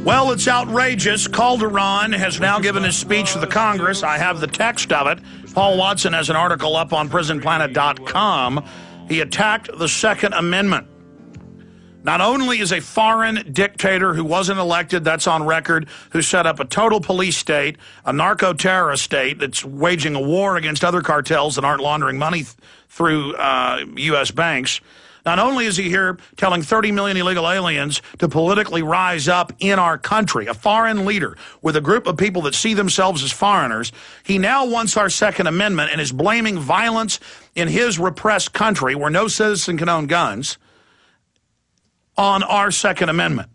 Well, it's outrageous. Calderon has now given his speech to the Congress. I have the text of it. Paul Watson has an article up on prisonplanet.com. He attacked the Second Amendment. Not only is a foreign dictator who wasn't elected, that's on record, who set up a total police state, a narco-terrorist state that's waging a war against other cartels that aren't laundering money through U.S. banks. Not only is he here telling 30 million illegal aliens to politically rise up in our country, a foreign leader with a group of people that see themselves as foreigners, he now wants our Second Amendment and is blaming violence in his repressed country where no citizen can own guns on our Second Amendment.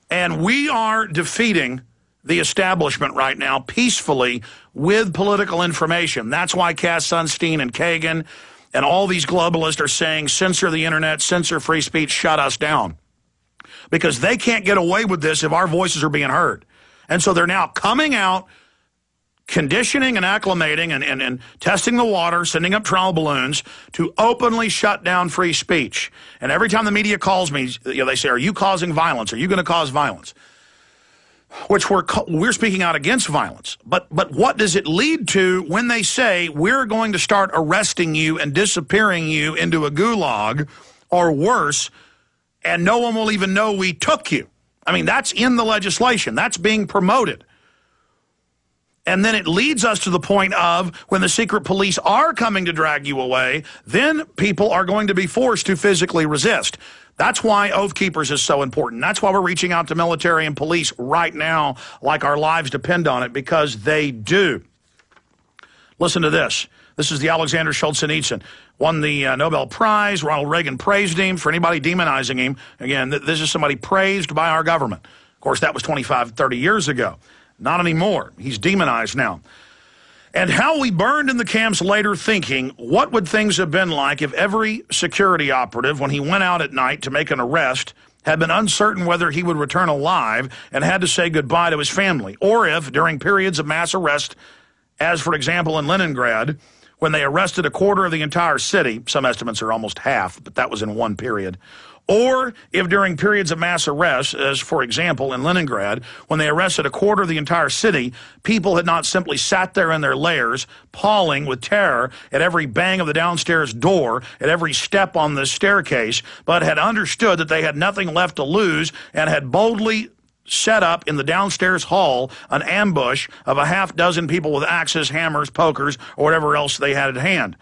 And we are defeating the establishment right now peacefully with political information. That's why Cass Sunstein and Kagan and all these globalists are saying, censor the internet, censor free speech, shut us down. Because they can't get away with this if our voices are being heard. And so they're now coming out, conditioning and acclimating and testing the water, sending up trial balloons to openly shut down free speech. And every time the media calls me, they say, are you causing violence? Are you going to cause violence? Which we're speaking out against violence. But what does it lead to when they say we're going to start arresting you and disappearing you into a gulag or worse, and no one will even know we took you? I mean, that's in the legislation. That's being promoted. And then it leads us to the point of when the secret police are coming to drag you away, then people are going to be forced to physically resist. That's why Oath Keepers is so important. That's why we're reaching out to military and police right now like our lives depend on it, because they do. Listen to this. This is the Alexander Solzhenitsyn. Won the Nobel Prize. Ronald Reagan praised him. For anybody demonizing him, again, this is somebody praised by our government. Of course, that was 25, 30 years ago. Not anymore. He's demonized now. And how we burned in the camps later thinking, what would things have been like if every security operative, when he went out at night to make an arrest, had been uncertain whether he would return alive and had to say goodbye to his family? Or if, during periods of mass arrest, as for example in Leningrad, when they arrested a quarter of the entire city, some estimates are almost half, but that was in one period. Or if during periods of mass arrest, as for example in Leningrad, when they arrested a quarter of the entire city, people had not simply sat there in their lairs, pawing with terror at every bang of the downstairs door, at every step on the staircase, but had understood that they had nothing left to lose and had boldly set up in the downstairs hall an ambush of a half dozen people with axes, hammers, pokers, or whatever else they had at hand.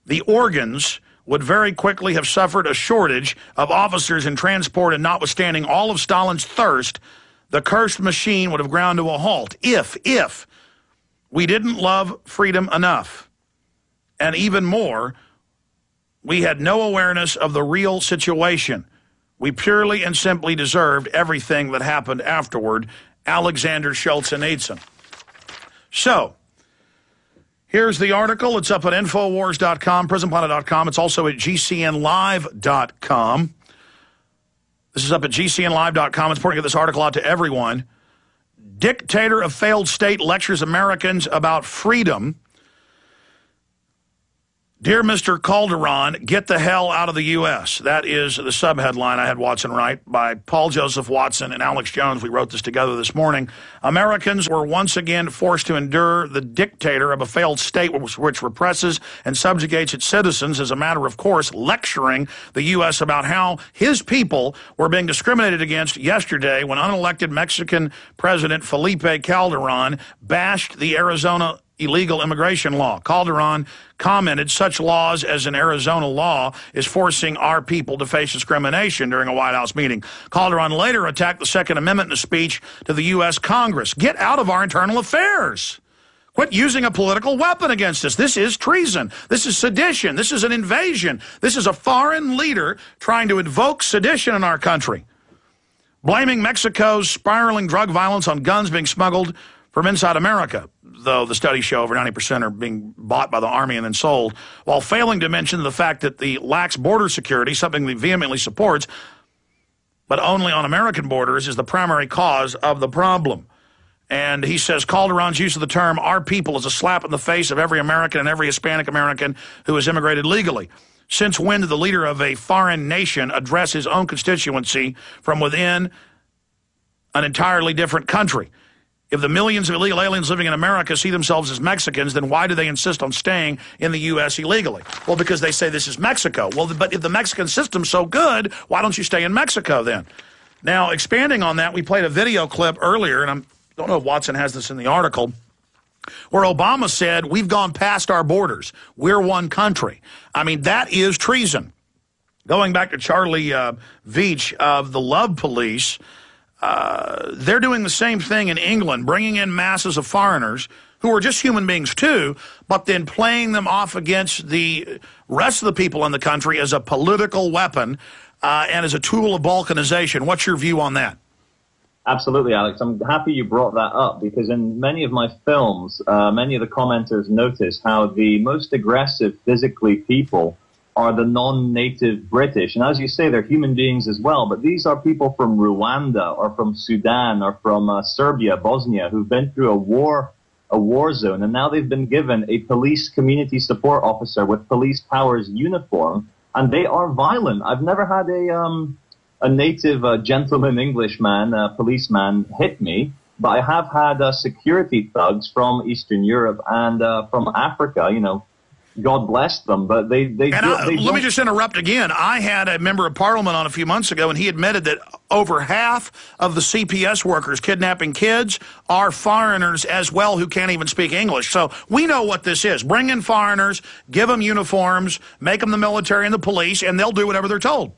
The organs would very quickly have suffered a shortage of officers in transport, and notwithstanding all of Stalin's thirst, the cursed machine would have ground to a halt if we didn't love freedom enough. And even more, we had no awareness of the real situation. We purely and simply deserved everything that happened afterward. Alexander Solzhenitsyn. So, here's the article. It's up at Infowars.com, PrisonPlanet.com. It's also at GCNLive.com. This is up at GCNLive.com. It's important to get this article out to everyone. Dictator of failed state lectures Americans about freedom. Dear Mr. Calderon, get the hell out of the U.S. That is the subheadline I had Watson write by Paul Joseph Watson and Alex Jones. We wrote this together this morning. Americans were once again forced to endure the dictator of a failed state which represses and subjugates its citizens as a matter of course, lecturing the U.S. about how his people were being discriminated against yesterday when unelected Mexican President Felipe Calderon bashed the Arizona illegal immigration law. Calderon commented such laws as an Arizona law is forcing our people to face discrimination during a White House meeting. Calderon later attacked the Second Amendment in a speech to the U.S. Congress. Get out of our internal affairs. Quit using a political weapon against us. This is treason. This is sedition. This is an invasion. This is a foreign leader trying to invoke sedition in our country. Blaming Mexico's spiraling drug violence on guns being smuggled from inside America, though the studies show over 90% are being bought by the Army and then sold, while failing to mention the fact that the lax border security, something he vehemently supports, but only on American borders, is the primary cause of the problem. And he says Calderon's use of the term our people is a slap in the face of every American and every Hispanic American who has immigrated legally. Since when did the leader of a foreign nation address his own constituency from within an entirely different country? If the millions of illegal aliens living in America see themselves as Mexicans, then why do they insist on staying in the U.S. illegally? Well, because they say this is Mexico. Well, but if the Mexican system's so good, why don't you stay in Mexico then? Now, expanding on that, we played a video clip earlier, and I don't know if Watson has this in the article, where Obama said, we've gone past our borders. We're one country. I mean, that is treason. Going back to Charlie Veach of the Love Police, they're doing the same thing in England, bringing in masses of foreigners who are just human beings too, but then playing them off against the rest of the people in the country as a political weapon and as a tool of balkanization. What's your view on that? Absolutely, Alex. I'm happy you brought that up because in many of my films, many of the commenters notice how the most aggressive physically people are the non-native British. And as you say, they're human beings as well. But these are people from Rwanda or from Sudan or from Serbia, Bosnia, who've been through a war zone. And now they've been given a police community support officer with police powers uniform. And they are violent. I've never had a native gentleman Englishman, policeman hit me. But I have had security thugs from Eastern Europe and from Africa, you know. God bless them, but they let me just interrupt again. I had a member of parliament on a few months ago, and he admitted that over half of the CPS workers kidnapping kids are foreigners as well who can't even speak English. So we know what this is. Bring in foreigners, give them uniforms, make them the military and the police, and they'll do whatever they're told.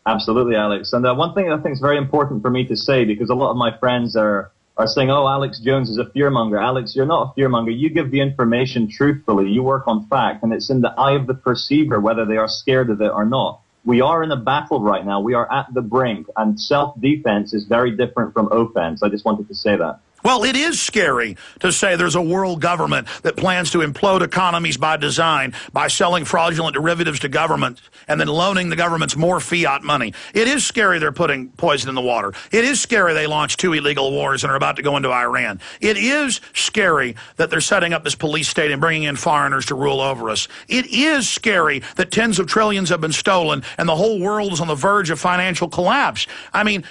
Absolutely, Alex. And one thing I think is very important for me to say, because a lot of my friends are saying, oh, Alex Jones is a fearmonger. Alex, you're not a fearmonger. You give the information truthfully. You work on fact, and it's in the eye of the perceiver whether they are scared of it or not. We are in a battle right now. We are at the brink, and self-defense is very different from offense. I just wanted to say that. Well, it is scary to say there's a world government that plans to implode economies by design by selling fraudulent derivatives to governments and then loaning the governments more fiat money. It is scary they're putting poison in the water. It is scary they launched 2 illegal wars and are about to go into Iran. It is scary that they're setting up this police state and bringing in foreigners to rule over us. It is scary that tens of trillions have been stolen and the whole world is on the verge of financial collapse. I mean,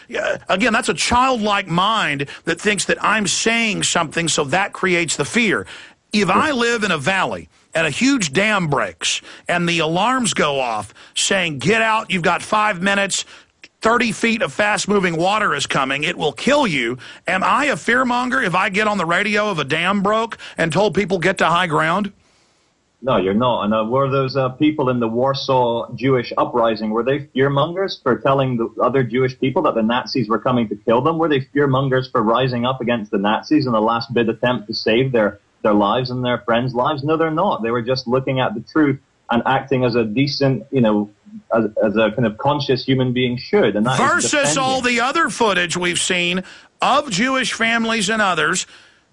again, that's a childlike mind that thinks that I'm saying something, so that creates the fear. If I live in a valley and a huge dam breaks and the alarms go off saying, get out, you've got 5 minutes, 30 feet of fast-moving water is coming, it will kill you, am I a fearmonger if I get on the radio of a dam broke and told people get to high ground? No, you're not. And were those people in the Warsaw Jewish uprising, were they fearmongers for telling the other Jewish people that the Nazis were coming to kill them? Were they fearmongers for rising up against the Nazis in the last bid attempt to save their lives and their friends' lives? No, they're not. They were just looking at the truth and acting as a decent, you know, as a kind of conscious human being should. And that versus all the other footage we've seen of Jewish families and others.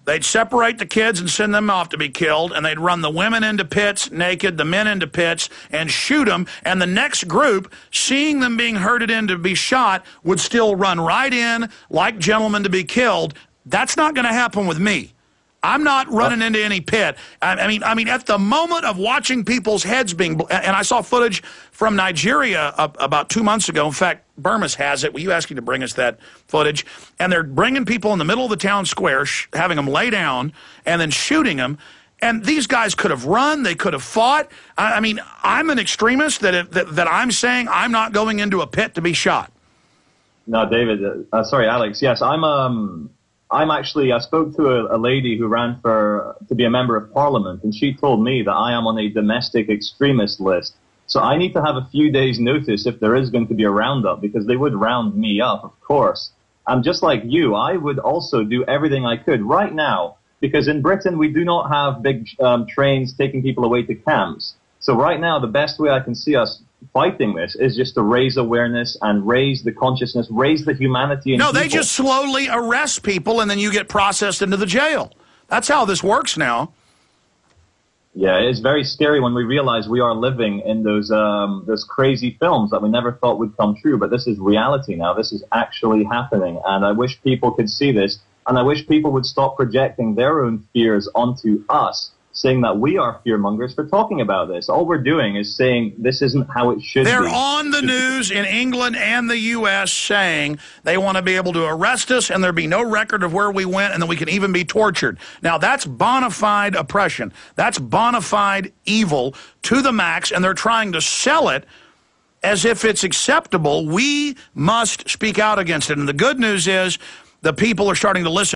They'd separate the kids and send them off to be killed, and they'd run the women into pits naked, the men into pits, and shoot them. And the next group, seeing them being herded in to be shot, would still run right in like gentlemen to be killed. That's not going to happen with me. I'm not running into any pit. I mean, at the moment of watching people's heads being, and I saw footage from Nigeria about 2 months ago. In fact, Burmis has it. Will you ask him to bring us that footage? And they're bringing people in the middle of the town square, having them lay down, and then shooting them. And these guys could have run. They could have fought. I mean, I'm an extremist that I'm saying I'm not going into a pit to be shot. No, David. Sorry, Alex. Yes, I'm actually, I spoke to a lady who ran to be a member of parliament, and she told me that I am on a domestic extremist list. So I need to have a few days notice if there is going to be a roundup, because they would round me up, of course. And just like you, I would also do everything I could right now, because in Britain we do not have big trains taking people away to camps. So right now the best way I can see us fighting this is just to raise awareness and raise the consciousness, raise the humanity in people. No, they just slowly arrest people and then you get processed into the jail. That's how this works now. Yeah, it's very scary when we realize we are living in those crazy films that we never thought would come true. But this is reality now. This is actually happening. And I wish people could see this. And I wish people would stop projecting their own fears onto us, saying that we are fearmongers for talking about this. All we're doing is saying this isn't how it should be. They're on the news in England and the U.S. saying they want to be able to arrest us and there be no record of where we went and that we can even be tortured. Now, that's bona fide oppression. That's bona fide evil to the max, and they're trying to sell it as if it's acceptable. We must speak out against it. And the good news is the people are starting to listen.